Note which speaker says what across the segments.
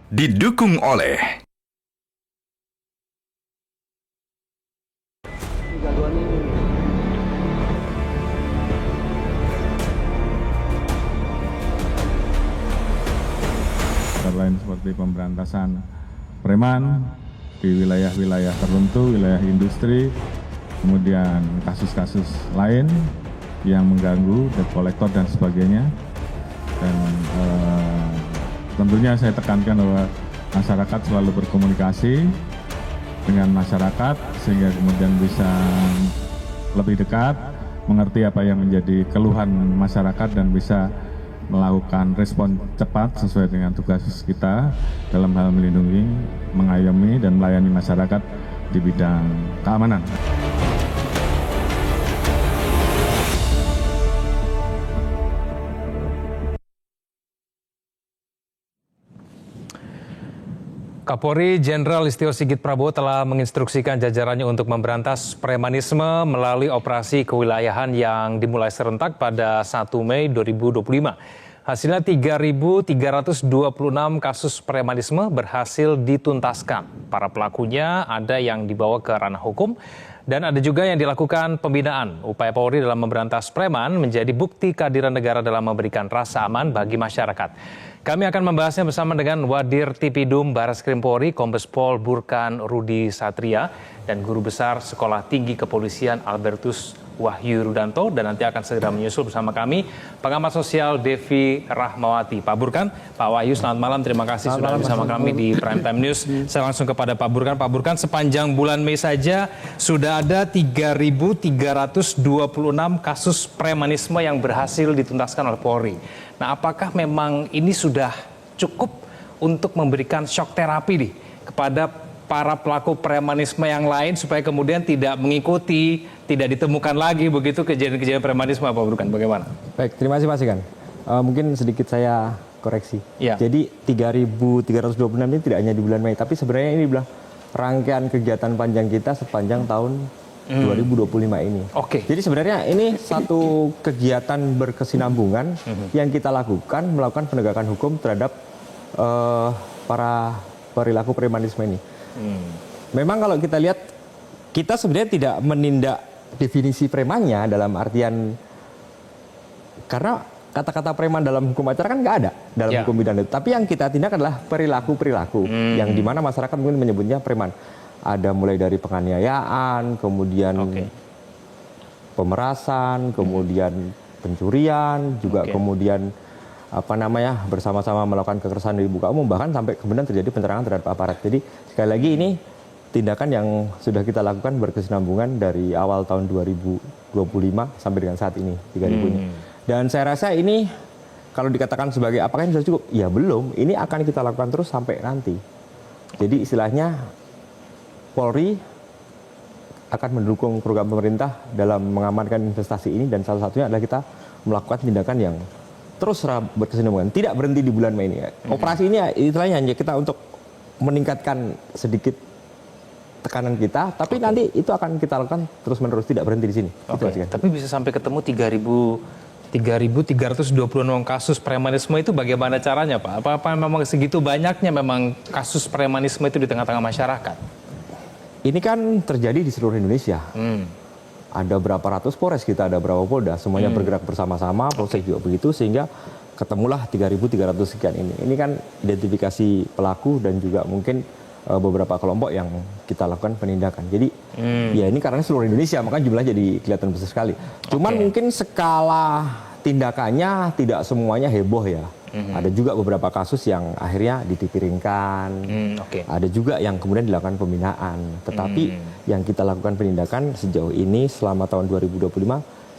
Speaker 1: didukung oleh
Speaker 2: lain seperti pemberantasan preman di wilayah-wilayah tertentu, wilayah industri, kemudian kasus-kasus lain yang mengganggu debt collector dan sebagainya. Dan tentunya saya tekankan bahwa masyarakat selalu berkomunikasi dengan masyarakat sehingga kemudian bisa lebih dekat, mengerti apa yang menjadi keluhan masyarakat dan bisa melakukan respon cepat sesuai dengan tugas kita dalam hal melindungi, mengayomi, dan melayani masyarakat di bidang keamanan.
Speaker 3: Kapolri Jenderal Listio Sigit Prabowo telah menginstruksikan jajarannya untuk memberantas premanisme melalui operasi kewilayahan yang dimulai serentak pada 1 Mei 2025. Hasilnya 3.326 kasus premanisme berhasil dituntaskan. Para pelakunya ada yang dibawa ke ranah hukum dan ada juga yang dilakukan pembinaan. Upaya Polri dalam memberantas preman menjadi bukti kehadiran negara dalam memberikan rasa aman bagi masyarakat. Kami akan membahasnya bersama dengan Wadir Tipidum Barreskrim Polri, Kombes Pol Burkan Rudi Satria, dan Guru Besar Sekolah Tinggi Kepolisian Albertus Wahyu Rudanto, dan nanti akan segera menyusul bersama kami Pengamat Sosial Devi Rahmawati. Pak Burkan, Pak Wahyu, selamat malam. Terima kasih sudah bersama kami di Prime Time News. Saya langsung kepada Pak Burkan. Pak Burkan, sepanjang bulan Mei saja sudah ada 3.326 kasus premanisme yang berhasil dituntaskan oleh Polri. Nah, apakah memang ini sudah cukup untuk memberikan shock terapi nih kepada para pelaku premanisme yang lain supaya kemudian tidak mengikuti, tidak ditemukan lagi begitu kejadian-kejadian premanisme, Pak Burkan? Bagaimana?
Speaker 4: Baik, terima kasih Mas Ikan. Mungkin sedikit saya koreksi.
Speaker 3: Ya.
Speaker 4: Jadi 3.326 ini tidak hanya di bulan Mei, tapi sebenarnya ini adalah rangkaian kegiatan panjang kita sepanjang tahun 2025 ini.
Speaker 3: Oke.
Speaker 4: Jadi sebenarnya ini satu kegiatan berkesinambungan yang kita lakukan, melakukan penegakan hukum terhadap para perilaku premanisme ini. Memang kalau kita lihat, kita sebenarnya tidak menindak definisi premannya dalam artian, karena kata-kata preman dalam hukum acara kan nggak ada dalam hukum pidana. Tapi yang kita tindak adalah perilaku-perilaku yang dimana masyarakat mungkin menyebutnya preman. Ada mulai dari penganiayaan, kemudian pemerasan, kemudian pencurian, juga kemudian bersama-sama melakukan kekerasan di muka umum, bahkan sampai kemudian terjadi penyerangan terhadap aparat. Jadi sekali lagi ini tindakan yang sudah kita lakukan berkesinambungan dari awal tahun 2025 sampai dengan saat ini, 3.000 ini. Dan saya rasa ini kalau dikatakan sebagai apakah ini sudah cukup? Ya belum, ini akan kita lakukan terus sampai nanti. Jadi istilahnya Polri akan mendukung program pemerintah dalam mengamankan investasi ini, dan salah satunya adalah kita melakukan tindakan yang terus berkesinambungan, tidak berhenti di bulan Mei ini. Operasi ini istilahnya hanya kita untuk meningkatkan sedikit tekanan kita, tapi nanti itu akan kita lakukan terus-menerus, tidak berhenti di sini.
Speaker 3: Tapi bisa sampai ketemu 3.326 kasus premanisme itu bagaimana caranya, Pak? Apa memang segitu banyaknya memang kasus premanisme itu di tengah-tengah masyarakat?
Speaker 4: Ini kan terjadi di seluruh Indonesia. Ada berapa ratus Polres kita, ada berapa Polda, semuanya bergerak bersama-sama, Polsek juga begitu, sehingga ketemulah 3.300 sekian ini. Ini kan identifikasi pelaku dan juga mungkin beberapa kelompok yang kita lakukan penindakan. Jadi ya ini karena seluruh Indonesia, maka jumlahnya jadi kelihatan besar sekali. Cuman mungkin skala tindakannya tidak semuanya heboh ya. Ada juga beberapa kasus yang akhirnya dipiringkan, ada juga yang kemudian dilakukan pembinaan. Tetapi yang kita lakukan penindakan sejauh ini selama tahun 2025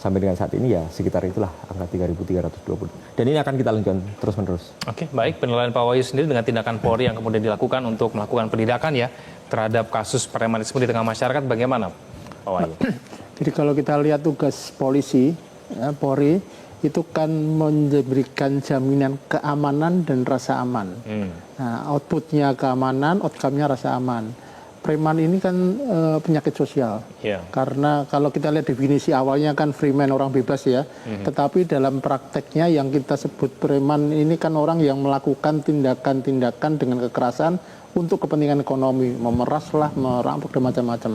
Speaker 4: sampai dengan saat ini ya sekitar itulah angka 3.320. Dan ini akan kita lanjutkan terus-menerus.
Speaker 3: Oke, baik. Penilaian Pak Wahyu sendiri dengan tindakan Polri yang kemudian dilakukan untuk melakukan penindakan ya terhadap kasus premanisme di tengah masyarakat, bagaimana Pak Wahyu?
Speaker 5: Jadi kalau kita lihat tugas polisi, ya, Polri itu kan memberikan jaminan keamanan dan rasa aman. Nah, outputnya keamanan, outcome-nya rasa aman. preman ini kan penyakit sosial.
Speaker 3: Ya.
Speaker 5: Karena kalau kita lihat definisi awalnya kan freeman, orang bebas ya. Tetapi dalam prakteknya yang kita sebut preman ini kan orang yang melakukan tindakan-tindakan dengan kekerasan untuk kepentingan ekonomi, memeras lah, merampok dan macam-macam.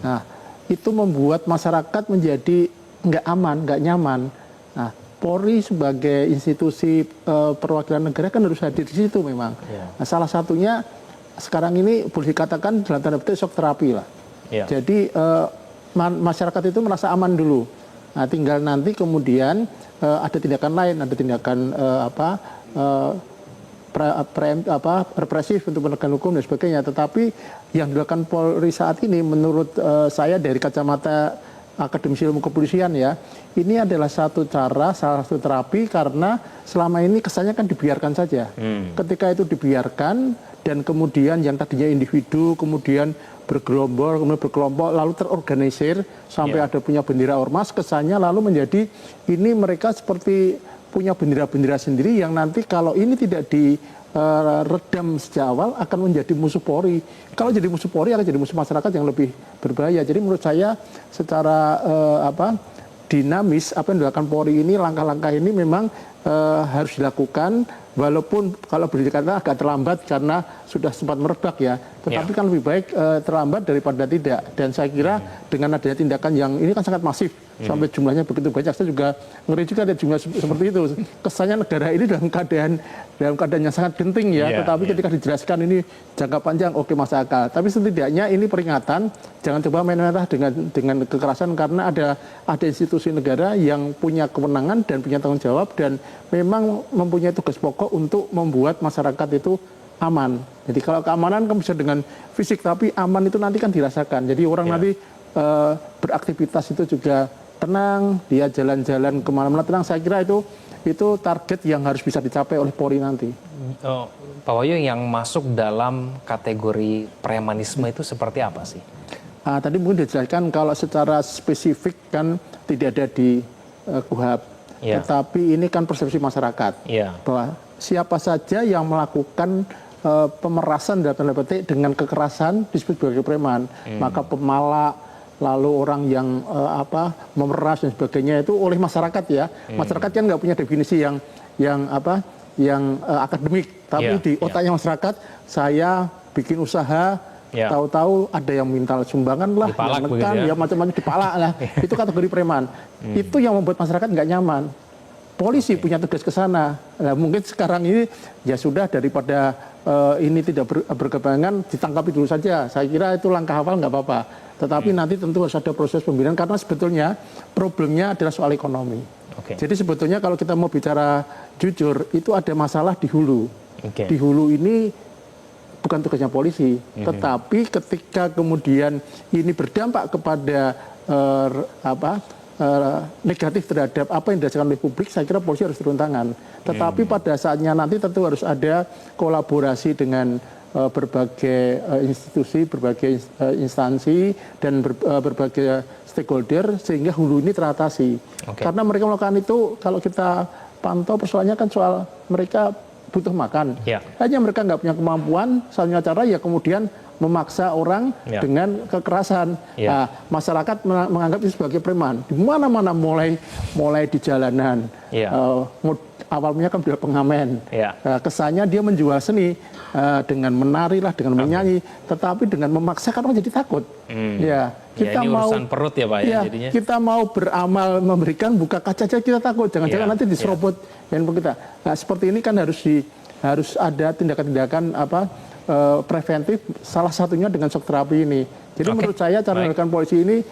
Speaker 5: Nah, itu membuat masyarakat menjadi nggak aman, nggak nyaman. Nah, Polri sebagai institusi perwakilan negara kan harus hadir di situ memang. Nah, salah satunya sekarang ini boleh dikatakan dalam tanda petik shock terapi lah. Jadi masyarakat itu merasa aman dulu. Nah, tinggal nanti kemudian ada tindakan lain, ada tindakan represif untuk penegakan hukum dan sebagainya. Tetapi yang dilakukan Polri saat ini menurut saya dari kacamata akademisi ilmu kepolisian ya, ini adalah satu cara, salah satu terapi karena selama ini kesannya kan dibiarkan saja. Ketika itu dibiarkan dan kemudian yang tadinya individu kemudian bergerombol, kemudian berkelompok, lalu terorganisir sampai ada punya bendera ormas, kesannya lalu menjadi ini mereka seperti punya bendera-bendera sendiri yang nanti kalau ini tidak diredam sejak awal akan menjadi musuh Polri. Kalau jadi musuh Polri akan jadi musuh masyarakat yang lebih berbahaya. Jadi menurut saya secara dinamis apa yang dilakukan Polri ini, langkah-langkah ini memang harus dilakukan walaupun kalau boleh dikatakan agak terlambat karena sudah sempat merebak ya. Tetapi kan lebih baik terlambat daripada tidak. Dan saya kira dengan adanya tindakan yang ini kan sangat masif sampai jumlahnya begitu banyak, saya juga ngeri juga ada jumlah seperti itu. Kesannya negara ini dalam keadaan yang sangat genting ya. Tetapi ketika dijelaskan ini jangka panjang, oke masuk akal. Tapi setidaknya ini peringatan, jangan coba main merah dengan kekerasan karena ada institusi negara yang punya kewenangan dan punya tanggung jawab dan memang mempunyai tugas pokok untuk membuat masyarakat itu aman. Jadi kalau keamanan kan bisa dengan fisik, tapi aman itu nanti kan dirasakan. Jadi orang nanti beraktivitas itu juga tenang, dia jalan-jalan kemana-mana tenang. Saya kira itu target yang harus bisa dicapai oleh Polri nanti.
Speaker 3: Pak Wahyu, yang masuk dalam kategori premanisme itu seperti apa sih?
Speaker 5: Tadi mungkin dijelaskan kalau secara spesifik kan tidak ada di KUHP. Tetapi ini kan persepsi masyarakat bahwa siapa saja yang melakukan pemerasan dalam tanda petik dengan kekerasan disebut sebagai preman. Maka pemalak, lalu orang yang memeras dan sebagainya itu oleh masyarakat ya. Masyarakat kan nggak punya definisi yang akademik, tapi di otaknya masyarakat saya bikin usaha, tahu-tahu ada yang minta sumbangan lah, yang nekan, ya macam-macam dipalak lah. Itu kategori preman. Itu yang membuat masyarakat nggak nyaman. Polisi punya tugas ke sana. Nah, mungkin sekarang ini ya sudah daripada ini tidak berkepanjangan, ditangkapi dulu saja. Saya kira itu langkah awal nggak apa-apa. Tetapi nanti tentu harus ada proses pembinaan karena sebetulnya problemnya adalah soal ekonomi. Jadi sebetulnya kalau kita mau bicara jujur, itu ada masalah di hulu. Di hulu ini bukan tugasnya polisi, tetapi ketika kemudian ini berdampak kepada negatif terhadap apa yang dirasakan oleh publik, saya kira polisi harus turun tangan. Tetapi pada saatnya nanti tentu harus ada kolaborasi dengan berbagai institusi, berbagai instansi, dan berbagai stakeholder sehingga hulu ini teratasi. Karena mereka melakukan itu, kalau kita pantau persoalannya kan soal mereka butuh makan. Hanya mereka nggak punya kemampuan, satunya cara ya kemudian memaksa orang dengan kekerasan. Nah, masyarakat menganggap itu sebagai preman. Di mana-mana mulai di jalanan. Awalnya kan dia pengamen. Kesannya dia menjual seni dengan menari lah, dengan menyanyi, tetapi dengan memaksakan orang jadi takut. Kita
Speaker 3: ini
Speaker 5: mau
Speaker 3: urusan perut ya Pak ya jadinya.
Speaker 5: Kita mau beramal memberikan, buka kaca aja kita takut. Jangan-jangan nanti diserobot handphone kita. Nah, seperti ini kan harus ada tindakan-tindakan preventif, salah satunya dengan shock terapi ini. Jadi menurut saya cara melakukan polisi ini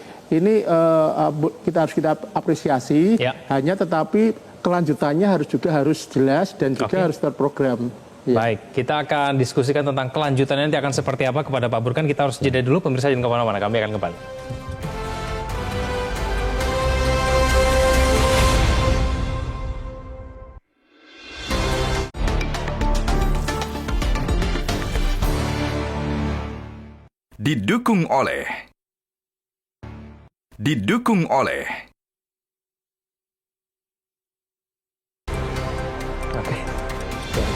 Speaker 5: kita harus apresiasi. Hanya tetapi kelanjutannya harus jelas dan juga harus terprogram.
Speaker 3: Baik, kita akan diskusikan tentang kelanjutannya nanti akan seperti apa kepada Pak Burkan. Kita harus jeda dulu, pemirsa jangan kemana-mana, kami akan kembali.
Speaker 1: Didukung oleh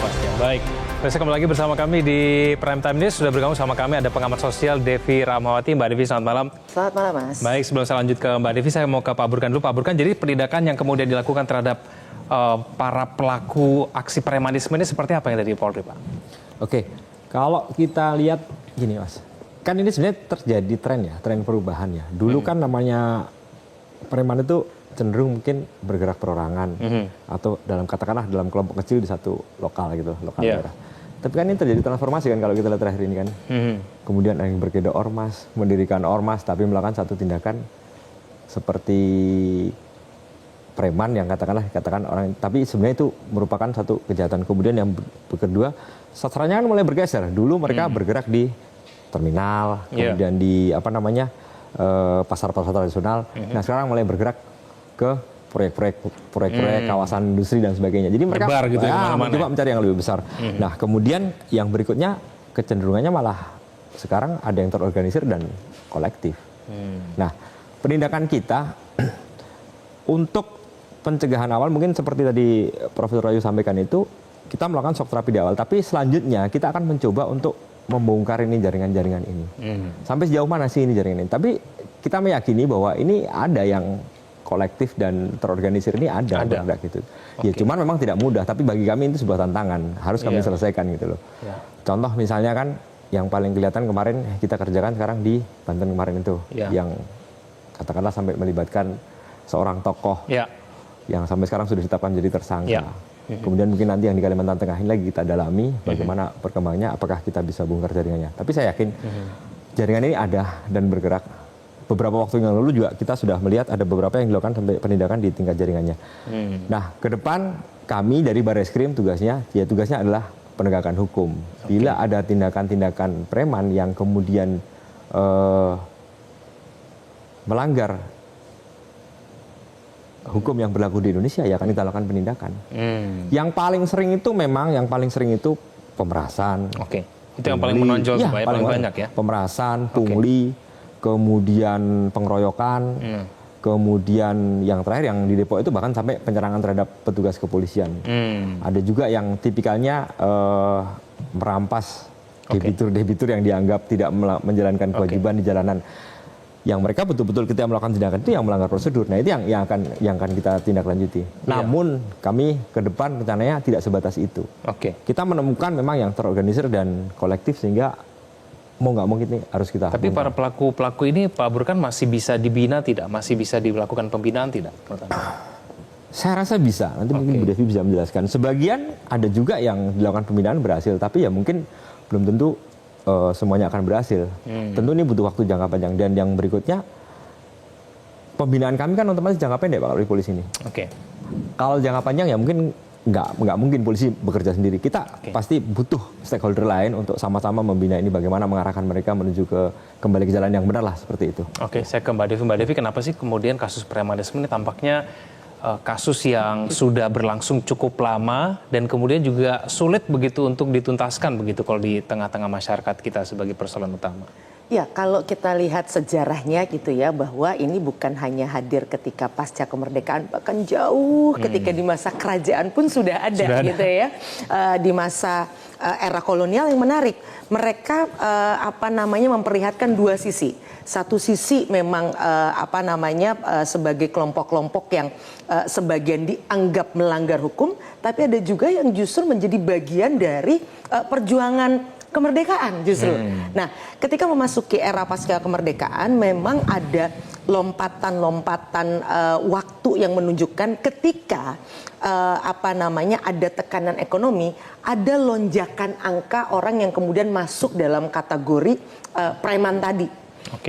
Speaker 3: napasnya. Baik, saya kembali lagi bersama kami di Prime Time News. Sudah bergabung sama kami ada pengamat sosial Devi Rahmawati. Mbak Devi, selamat malam.
Speaker 6: Selamat malam, Mas.
Speaker 3: Baik, sebelum saya lanjut ke Mbak Devi, saya mau ke Pak Burkan dulu. Pak Burkan, jadi penindakan yang kemudian dilakukan terhadap para pelaku aksi premanisme ini seperti apa yang tadi Polri, Pak?
Speaker 4: Oke, kalau kita lihat gini, Mas. Kan ini sebenarnya terjadi tren perubahan ya. Dulu kan namanya preman itu cenderung mungkin bergerak perorangan atau katakanlah dalam kelompok kecil di satu lokal gitu, lokal daerah. Tapi kan ini terjadi transformasi kan kalau kita lihat terakhir ini kan. Kemudian ada yang berkedok ormas, mendirikan ormas tapi melakukan satu tindakan seperti preman yang katakan orang, tapi sebenarnya itu merupakan satu kejahatan. Kemudian yang kedua, sasarannya kan mulai bergeser. Dulu mereka bergerak di terminal, kemudian di pasar-pasar tradisional. Nah sekarang mulai bergerak ke proyek-proyek kawasan industri dan sebagainya. Jadi mereka
Speaker 3: gitu
Speaker 4: mencoba mencari yang lebih besar. Nah kemudian yang berikutnya kecenderungannya malah sekarang ada yang terorganisir dan kolektif. Nah penindakan kita untuk pencegahan awal mungkin seperti tadi Profesor Ayu sampaikan itu kita melakukan shock terapi di awal. Tapi selanjutnya kita akan mencoba untuk membongkar ini jaringan-jaringan ini. Sampai sejauh mana sih ini jaringan ini? Tapi kita meyakini bahwa ini ada yang kolektif dan terorganisir ini ada. Gitu. Ya cuman memang tidak mudah, tapi bagi kami itu sebuah tantangan, harus kami selesaikan gitu loh. Contoh misalnya kan yang paling kelihatan kemarin kita kerjakan sekarang di Banten kemarin itu, yang katakanlah sampai melibatkan seorang tokoh yang sampai sekarang sudah ditetapkan menjadi tersangka. Kemudian mungkin nanti yang di Kalimantan Tengah ini lagi kita dalami bagaimana perkembangannya, apakah kita bisa bongkar jaringannya. Tapi saya yakin jaringan ini ada dan bergerak. Beberapa waktu yang lalu juga kita sudah melihat ada beberapa yang dilakukan sampai penindakan di tingkat jaringannya. Nah, ke depan kami dari Barreskrim tugasnya adalah penegakan hukum. Bila ada tindakan-tindakan preman yang kemudian melanggar hukum yang berlaku di Indonesia, ya akan kita lakukan penindakan. Yang paling sering itu pemerasan.
Speaker 3: Itu yang paling menonjol supaya paling banyak ya.
Speaker 4: Pemerasan, pungli, kemudian pengeroyokan, kemudian yang terakhir yang di Depok itu bahkan sampai penyerangan terhadap petugas kepolisian. Ada juga yang tipikalnya merampas debitur-debitur yang dianggap tidak menjalankan kewajiban di jalanan. Yang mereka betul-betul ketika melakukan tindakan itu yang melanggar prosedur. Nah itu yang akan kita tindak lanjuti. Namun kami ke depan rencananya tidak sebatas itu. Kita menemukan memang yang terorganisir dan kolektif sehingga mau nggak mau ini harus kita.
Speaker 3: Tapi para pelaku ini Pak Burkan masih bisa dibina tidak? Masih bisa dilakukan pembinaan tidak?
Speaker 4: Saya rasa bisa. Nanti mungkin Bu Devi bisa menjelaskan. Sebagian ada juga yang dilakukan pembinaan berhasil, tapi ya mungkin belum tentu semuanya akan berhasil. Tentu ini butuh waktu jangka panjang. Dan yang berikutnya, pembinaan kami kan otomatis jangka pendek Pak di polisi ini. Kalau jangka panjang ya mungkin nggak mungkin polisi bekerja sendiri. Kita pasti butuh stakeholder lain untuk sama-sama membina ini, bagaimana mengarahkan mereka menuju kembali ke jalan yang benar lah, seperti itu. Saya
Speaker 3: ke Mbak Devi. Mbak Devi, kenapa sih kemudian kasus premanisme ini tampaknya kasus yang sudah berlangsung cukup lama dan kemudian juga sulit begitu untuk dituntaskan begitu kalau di tengah-tengah masyarakat kita sebagai persoalan utama?
Speaker 6: Ya, kalau kita lihat sejarahnya gitu ya, bahwa ini bukan hanya hadir ketika pasca kemerdekaan, bahkan jauh ketika di masa kerajaan pun sudah ada. Gitu ya. Di masa era kolonial yang menarik, mereka memperlihatkan dua sisi. Satu sisi memang sebagai kelompok-kelompok yang sebagian dianggap melanggar hukum, tapi ada juga yang justru menjadi bagian dari perjuangan kemerdekaan justru. Nah, ketika memasuki era pasca kemerdekaan memang ada lompatan-lompatan waktu yang menunjukkan ketika ada tekanan ekonomi, ada lonjakan angka orang yang kemudian masuk dalam kategori preman tadi.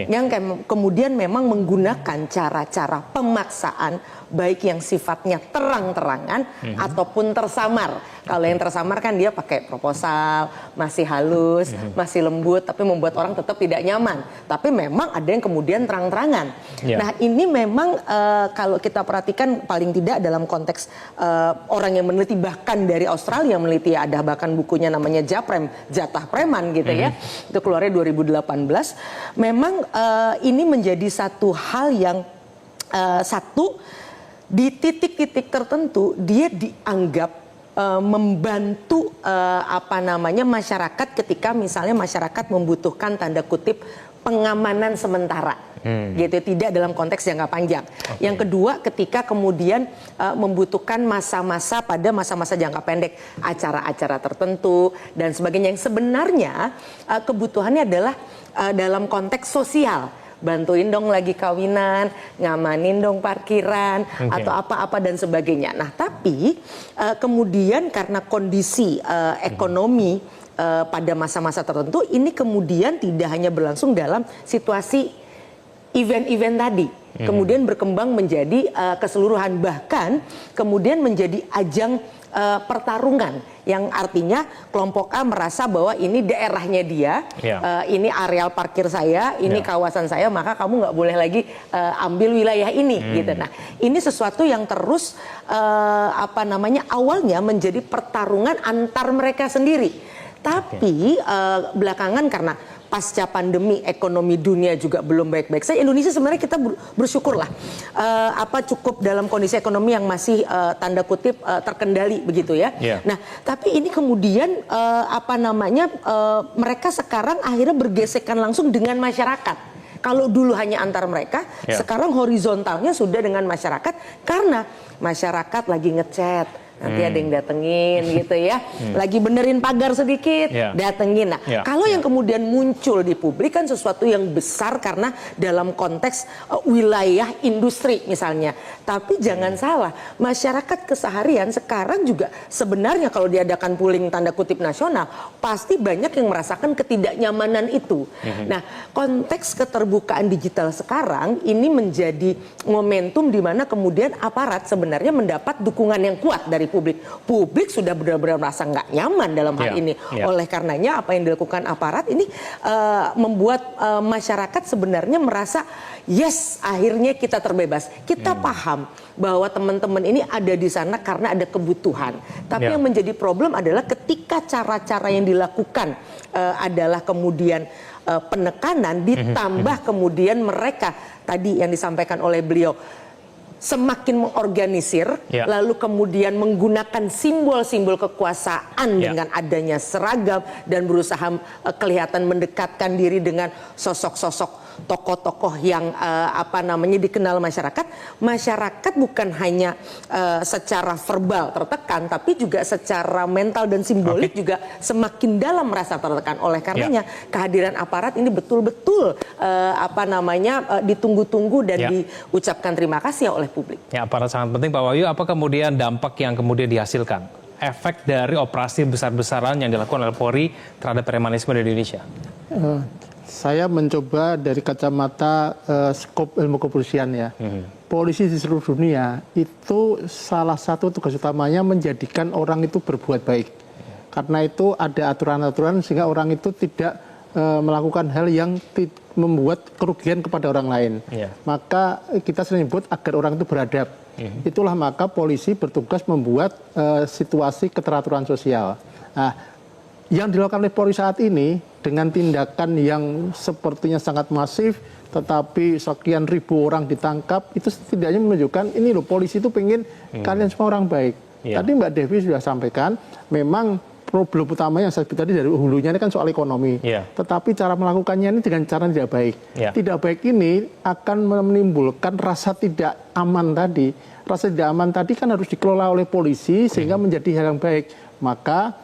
Speaker 6: Yang kemudian memang menggunakan cara-cara pemaksaan, baik yang sifatnya terang-terangan ataupun tersamar. Kalau yang tersamar kan dia pakai proposal, masih halus, masih lembut, tapi membuat orang tetap tidak nyaman. Tapi memang ada yang kemudian terang-terangan. Nah ini memang kalau kita perhatikan paling tidak dalam konteks orang yang meneliti, bahkan dari Australia meneliti, ada bahkan bukunya namanya Japrem, Jatah Preman gitu ya. Itu keluarnya 2018. Memang ini menjadi satu hal yang di titik-titik tertentu dia dianggap membantu masyarakat ketika misalnya masyarakat membutuhkan tanda kutip pengamanan sementara, gitu, tidak dalam konteks jangka panjang. Yang kedua, ketika kemudian membutuhkan pada masa-masa jangka pendek, acara-acara tertentu dan sebagainya, yang sebenarnya kebutuhannya adalah dalam konteks sosial. Bantuin dong lagi kawinan, ngamanin dong parkiran, atau apa-apa dan sebagainya. Nah, tapi kemudian karena kondisi ekonomi pada masa-masa tertentu, ini kemudian tidak hanya berlangsung dalam situasi event-event tadi, kemudian berkembang menjadi keseluruhan, bahkan kemudian menjadi ajang pertarungan, yang artinya kelompok A merasa bahwa ini daerahnya dia, ini areal parkir saya, ini kawasan saya, maka kamu nggak boleh lagi ambil wilayah ini, gitu. Nah, ini sesuatu yang terus awalnya menjadi pertarungan antar mereka sendiri, tapi belakangan karena pasca pandemi ekonomi dunia juga belum baik-baik saja. Indonesia sebenarnya kita bersyukurlah cukup dalam kondisi ekonomi yang masih tanda kutip terkendali begitu ya. Nah, tapi ini kemudian mereka sekarang akhirnya bergesekan langsung dengan masyarakat. Kalau dulu hanya antar mereka, sekarang horizontalnya sudah dengan masyarakat, karena masyarakat lagi ngechat. Nanti ada yang datengin gitu ya, lagi benerin pagar sedikit, datengin. Nah, kalau yang kemudian muncul di publik kan sesuatu yang besar karena dalam konteks wilayah industri misalnya. Tapi jangan salah, masyarakat keseharian sekarang juga sebenarnya kalau diadakan polling tanda kutip nasional, pasti banyak yang merasakan ketidaknyamanan itu. Nah, konteks keterbukaan digital sekarang ini menjadi momentum di mana kemudian aparat sebenarnya mendapat dukungan yang kuat dari publik. Publik sudah benar-benar merasa nggak nyaman dalam hal ini. Oleh karenanya apa yang dilakukan aparat ini membuat masyarakat sebenarnya merasa yes, akhirnya kita terbebas. Kita paham bahwa teman-teman ini ada di sana karena ada kebutuhan. Tapi yang menjadi problem adalah ketika cara-cara yang dilakukan adalah kemudian penekanan ditambah kemudian mereka tadi yang disampaikan oleh beliau semakin mengorganisir, lalu kemudian menggunakan simbol-simbol kekuasaan dengan adanya seragam dan berusaha kelihatan mendekatkan diri dengan sosok-sosok tokoh-tokoh yang dikenal masyarakat. Masyarakat bukan hanya secara verbal tertekan, tapi juga secara mental dan simbolik juga semakin dalam merasa tertekan. Oleh karenanya kehadiran aparat ini betul-betul ditunggu-tunggu dan diucapkan terima kasih oleh publik.
Speaker 3: Ya, aparat sangat penting, Pak Wahyu. Apa kemudian dampak yang kemudian dihasilkan? Efek dari operasi besar-besaran yang dilakukan oleh Polri terhadap premanisme di Indonesia?
Speaker 5: Saya mencoba dari kacamata skop ilmu kepolisian ya. Polisi di seluruh dunia itu salah satu tugas utamanya menjadikan orang itu berbuat baik. Karena itu ada aturan-aturan sehingga orang itu tidak melakukan hal yang membuat kerugian kepada orang lain. Maka kita sering sebut agar orang itu beradab. Itulah maka polisi bertugas membuat situasi keteraturan sosial. Nah, yang dilakukan oleh Polri saat ini dengan tindakan yang sepertinya sangat masif, tetapi sekian ribu orang ditangkap, itu setidaknya menunjukkan ini loh, polisi itu pengen kalian semua orang baik. Tadi Mbak Devi sudah sampaikan, memang problem utamanya yang saya sebut tadi dari hulunya ini kan soal ekonomi. Tetapi cara melakukannya ini dengan cara tidak baik. Tidak baik ini akan menimbulkan rasa tidak aman tadi. Rasa tidak aman tadi kan harus dikelola oleh polisi sehingga menjadi hal yang baik. Maka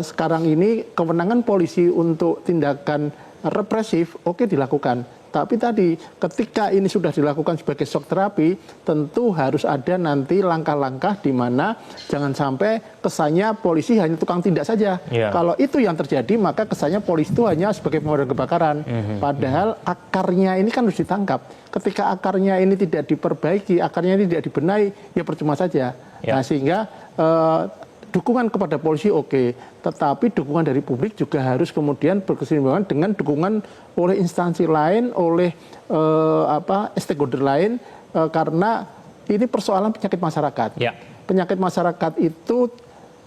Speaker 5: sekarang ini kewenangan polisi untuk tindakan represif oke dilakukan. Tapi tadi ketika ini sudah dilakukan sebagai shock terapi, tentu harus ada nanti langkah-langkah di mana jangan sampai kesannya polisi hanya tukang tindak saja. Kalau itu yang terjadi, maka kesannya polisi itu hanya sebagai pemadam kebakaran. Padahal akarnya ini kan harus ditangkap. Ketika akarnya ini tidak diperbaiki, akarnya ini tidak dibenahi, ya percuma saja. Nah, sehingga dukungan kepada polisi oke, tetapi dukungan dari publik juga harus kemudian berkesinambungan dengan dukungan oleh instansi lain, oleh stakeholder lain, karena ini persoalan penyakit masyarakat. Penyakit masyarakat itu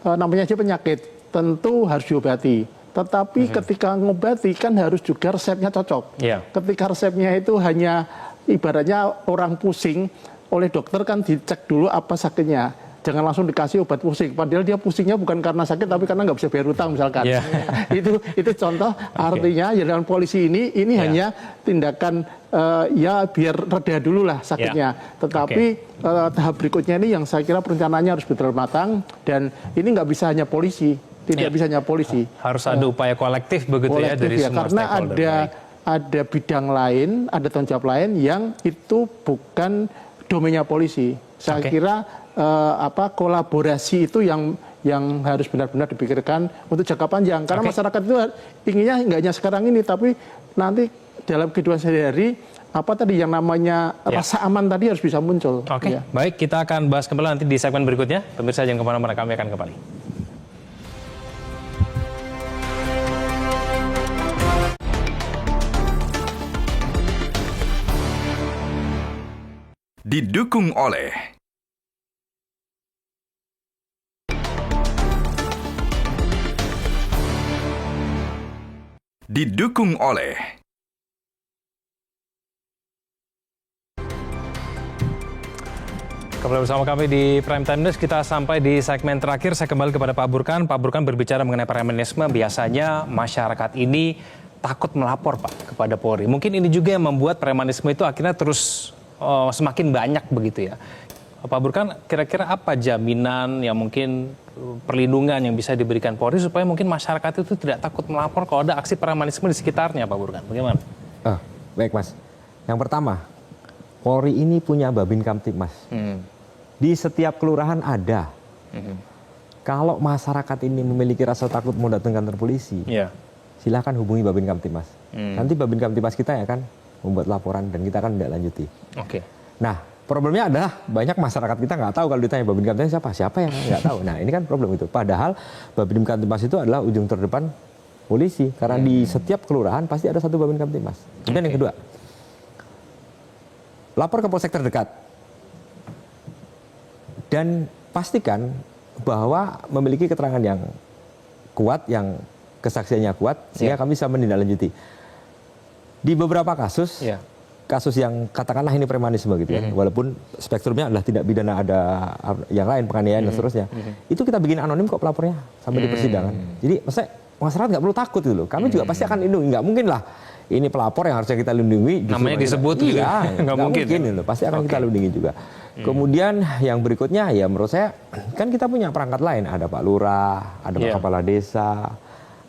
Speaker 5: namanya aja penyakit, tentu harus diobati. Tetapi ketika ngobati kan harus juga resepnya cocok. Ketika resepnya itu hanya ibaratnya orang pusing, oleh dokter kan dicek dulu apa sakitnya. jangan langsung dikasih obat pusing. Padahal dia pusingnya bukan karena sakit, tapi karena nggak bisa bayar utang misalkan. Itu contoh. Artinya ya dengan polisi ini hanya tindakan ya biar reda dulu lah sakitnya. Tetapi tahap berikutnya ini yang saya kira perencanaannya harus betul matang, dan ini nggak bisa hanya polisi, tidak bisa hanya polisi.
Speaker 3: Harus ada upaya kolektif begitu ya dari semua
Speaker 5: karena
Speaker 3: stakeholder.
Speaker 5: ada bidang lain, ada tanggung jawab lain yang itu bukan domainnya polisi. Saya kira kolaborasi itu yang harus benar-benar dipikirkan untuk jangka panjang. Karena masyarakat itu inginnya nggak hanya sekarang ini, tapi nanti dalam kehidupan sehari-hari yang namanya rasa aman tadi harus bisa muncul.
Speaker 3: Baik, kita akan bahas kembali nanti di segmen berikutnya. Pemirsa jangan kemana-mana, kami akan kembali.
Speaker 1: Didukung oleh
Speaker 3: Kembali bersama kami di Prime Time News, kita sampai di segmen terakhir. Saya kembali kepada Pak Burkan. Pak Burkan berbicara mengenai premanisme, biasanya masyarakat ini takut melapor Pak kepada Polri. Mungkin ini juga yang membuat premanisme itu akhirnya terus semakin banyak begitu ya. Pak Burkan, kira-kira apa jaminan yang mungkin perlindungan yang bisa diberikan Polri supaya mungkin masyarakat itu tidak takut melapor kalau ada aksi premanisme di sekitarnya, Pak Burkan? Bagaimana?
Speaker 4: Baik Mas, yang pertama, Polri ini punya Babin Kamtibmas. Di setiap kelurahan ada. Kalau masyarakat ini memiliki rasa takut mau datang kantor polisi, silahkan hubungi Babin Kamtibmas. Nanti Babin Kamtibmas kita ya kan membuat laporan dan kita akan tidak lanjuti. Nah, problemnya adalah banyak masyarakat kita nggak tahu kalau ditanya Babin Kamtibmas siapa yang nggak tahu. Nah, ini kan problem itu. Padahal Babin Kamtibmas itu adalah ujung terdepan polisi, karena di setiap kelurahan pasti ada satu Babin Kamtibmas. Kemudian yang kedua, lapor ke polsek terdekat dan pastikan bahwa memiliki keterangan yang kuat, yang kesaksiannya kuat, sehingga kami bisa menindaklanjuti. Di beberapa kasus, kasus yang katakanlah ini premanisme gitu ya, walaupun spektrumnya adalah tindak pidana, ada yang lain, penganiayaan dan seterusnya, itu kita bikin anonim kok pelapornya sampai di persidangan. Jadi masyarakat nggak perlu takut gitu loh. Kami juga pasti akan lindungi, nggak mungkin lah ini pelapor yang harusnya kita lindungi.
Speaker 3: Namanya disebut gitu,
Speaker 4: nggak mungkin gitu. Pasti akan kita lindungi juga. Kemudian yang berikutnya ya menurut saya kan kita punya perangkat lain, ada Pak Lurah, ada Pak Kepala Desa,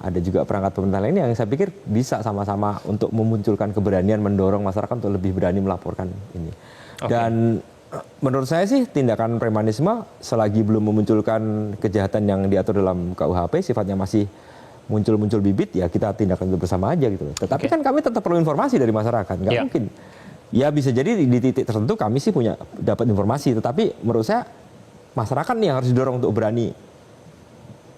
Speaker 4: ada juga perangkat pemerintah lainnya yang saya pikir bisa sama-sama untuk memunculkan keberanian, mendorong masyarakat untuk lebih berani melaporkan ini. Dan menurut saya sih tindakan premanisme selagi belum memunculkan kejahatan yang diatur dalam KUHP, sifatnya masih muncul-muncul bibit, ya kita tindakan itu bersama aja gitu. Tetapi kan kami tetap perlu informasi dari masyarakat, nggak mungkin. Ya bisa jadi di titik tertentu kami sih dapat informasi, tetapi menurut saya masyarakat nih yang harus didorong untuk berani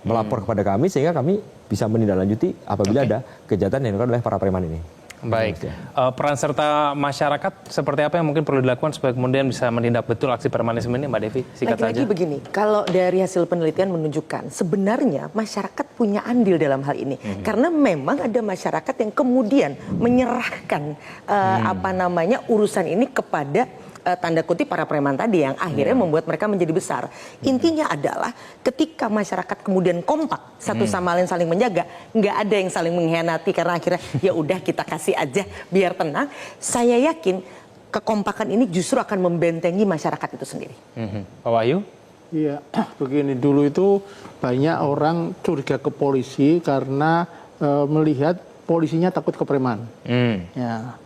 Speaker 4: melapor kepada kami sehingga kami bisa menindaklanjuti apabila ada kejahatan yang dilakukan oleh para preman ini.
Speaker 3: Baik, peran serta masyarakat seperti apa yang mungkin perlu dilakukan supaya kemudian bisa menindak betul aksi premanisme ini, Mbak Devi? Singkat saja.
Speaker 6: Lagi-lagi begini, kalau dari hasil penelitian menunjukkan sebenarnya masyarakat punya andil dalam hal ini, karena memang ada masyarakat yang kemudian menyerahkan urusan ini kepada tanda kutip para preman tadi yang akhirnya membuat mereka menjadi besar. Intinya adalah ketika masyarakat kemudian kompak satu sama lain saling menjaga, nggak ada yang saling mengkhianati karena akhirnya ya udah kita kasih aja biar tenang. Saya yakin kekompakan ini justru akan membentengi masyarakat itu sendiri.
Speaker 3: Pak Wahyu?
Speaker 5: Iya, begini, dulu itu banyak orang curiga ke polisi karena melihat polisinya takut ke preman. Ya.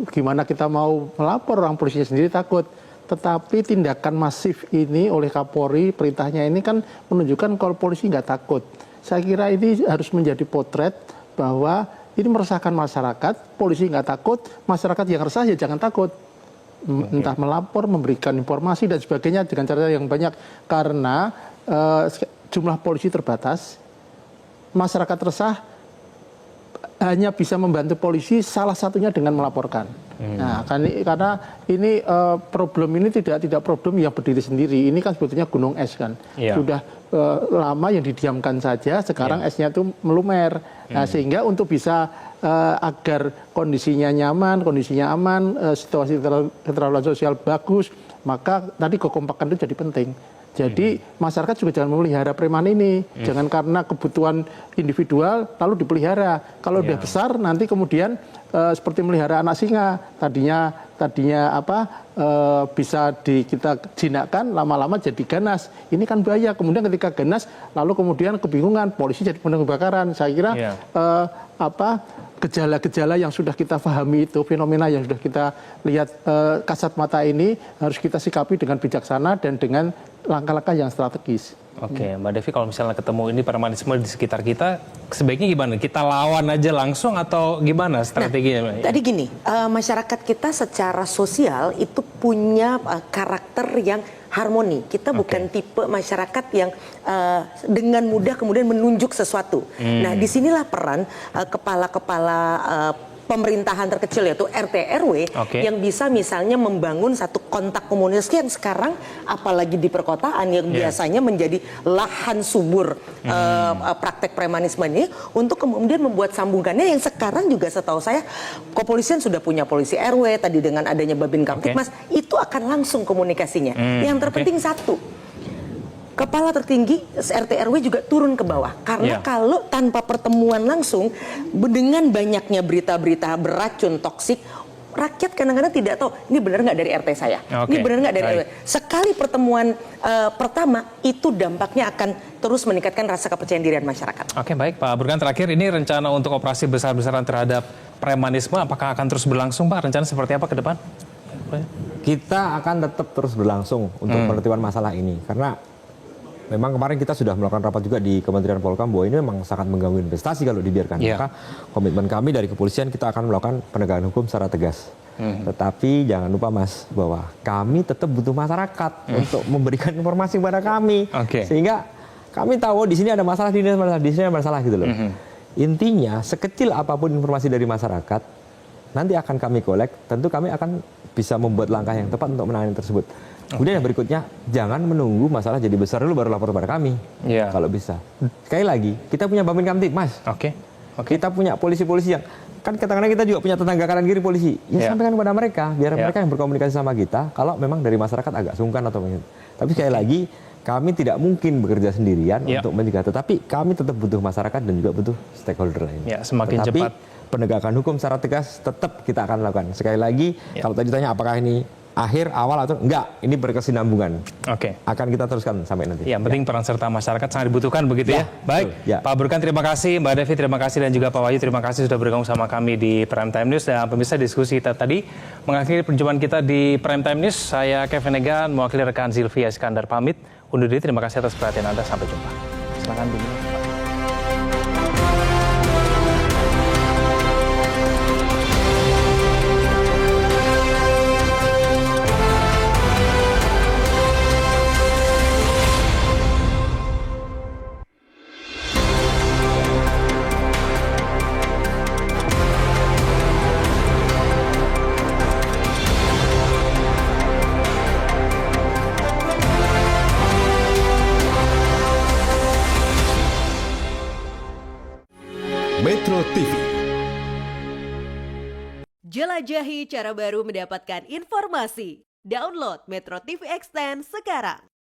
Speaker 5: Gimana kita mau melapor, orang polisinya sendiri takut. Tetapi tindakan masif ini oleh Kapolri, perintahnya ini kan menunjukkan kalau polisi nggak takut. Saya kira ini harus menjadi potret bahwa ini meresahkan masyarakat, polisi nggak takut, masyarakat yang resah ya jangan takut. Entah melapor, memberikan informasi dan sebagainya dengan cara yang banyak. Karena jumlah polisi terbatas, masyarakat resah hanya bisa membantu polisi salah satunya dengan melaporkan. Nah, karena ini problem ini tidak problem yang berdiri sendiri. Ini kan sebetulnya gunung es kan. Sudah lama yang didiamkan saja, sekarang esnya itu melumer. Nah, sehingga untuk bisa agar kondisinya nyaman, kondisinya aman, situasi keterlaluan sosial bagus, maka tadi kekompakan itu jadi penting. Jadi masyarakat juga jangan memelihara preman ini. Jangan karena kebutuhan individual lalu dipelihara. Kalau udah besar nanti kemudian seperti melihara anak singa. Tadinya bisa kita jinakkan, lama-lama jadi ganas. Ini kan bahaya. Kemudian ketika ganas lalu kemudian kebingungan, polisi jadi pemadam kebakaran. Saya kira gejala-gejala yang sudah kita pahami itu, fenomena yang sudah kita lihat kasat mata ini harus kita sikapi dengan bijaksana dan dengan langkah-langkah yang strategis.
Speaker 3: Oke, Mbak Devi, kalau misalnya ketemu ini premanisme di sekitar kita, sebaiknya gimana? Kita lawan aja langsung atau gimana strateginya?
Speaker 6: Nah, tadi gini, masyarakat kita secara sosial itu punya karakter yang harmoni. Kita bukan tipe masyarakat yang dengan mudah kemudian menunjuk sesuatu. Nah, disinilah peran kepala-kepala pemerintahan terkecil yaitu RT RW yang bisa misalnya membangun satu kontak komunikasi yang sekarang apalagi di perkotaan yang biasanya menjadi lahan subur praktek premanisme ini untuk kemudian membuat sambungannya yang sekarang juga setahu saya kepolisian sudah punya polisi RW tadi dengan adanya Babin Kamtipmas itu akan langsung komunikasinya. Yang terpenting satu, kepala tertinggi RT RW juga turun ke bawah. Karena kalau tanpa pertemuan langsung, dengan banyaknya berita-berita beracun, toksik, rakyat kadang-kadang tidak tahu, ini benar nggak dari RT saya? Ini benar nggak dari RW? Sekali pertemuan pertama, itu dampaknya akan terus meningkatkan rasa kepercayaan diri masyarakat.
Speaker 3: Oke, baik Pak Burhan, terakhir ini rencana untuk operasi besar-besaran terhadap premanisme, apakah akan terus berlangsung Pak? Rencana seperti apa ke depan?
Speaker 4: Kita akan tetap terus berlangsung untuk penertiban masalah ini. Karena memang kemarin kita sudah melakukan rapat juga di Kementerian Polhukam bahwa ini memang sangat mengganggu investasi kalau dibiarkan. Maka komitmen kami dari kepolisian kita akan melakukan penegakan hukum secara tegas. Tetapi jangan lupa Mas bahwa kami tetap butuh masyarakat untuk memberikan informasi kepada kami. Sehingga kami tahu di sini ada masalah, di sini ada masalah gitu loh. Intinya sekecil apapun informasi dari masyarakat nanti akan kami kolek, tentu kami akan bisa membuat langkah yang tepat untuk menangani tersebut. Kemudian yang berikutnya, jangan menunggu masalah jadi besar dulu baru lapor kepada kami. Kalau bisa. Sekali lagi, kita punya Babin Kamtipmas. Kita punya polisi-polisi yang, kan kadang-kadang kita juga punya tetangga kanan kiri polisi. Ya sampaikan kepada mereka, biar mereka yang berkomunikasi sama kita, kalau memang dari masyarakat agak sungkan atau begitu. Tapi sekali lagi, kami tidak mungkin bekerja sendirian untuk mencegah. Tetapi kami tetap butuh masyarakat dan juga butuh stakeholder lain.
Speaker 3: Semakin cepat.
Speaker 4: Penegakan hukum secara tegas tetap kita akan lakukan. Sekali lagi, kalau tadi tanya apakah ini akhir, awal atau enggak, ini berkesinambungan. Akan kita teruskan sampai nanti.
Speaker 3: Yang penting peran serta masyarakat sangat dibutuhkan begitu ya. Baik, Pak Burhan terima kasih, Mbak Devi terima kasih, dan juga Pak Wahyu terima kasih sudah bergabung sama kami di Prime Time News. Dan pemirsa, diskusi kita tadi mengakhiri perjumpaan kita di Prime Time News. Saya Kevin Egan, mewakili rekan Zilvia Iskandar pamit. Undur diri, terima kasih atas perhatian Anda. Sampai jumpa. Silakan dulu.
Speaker 7: Metro TV.
Speaker 8: Jelajahi cara baru mendapatkan informasi. Download Metro TV Extend sekarang.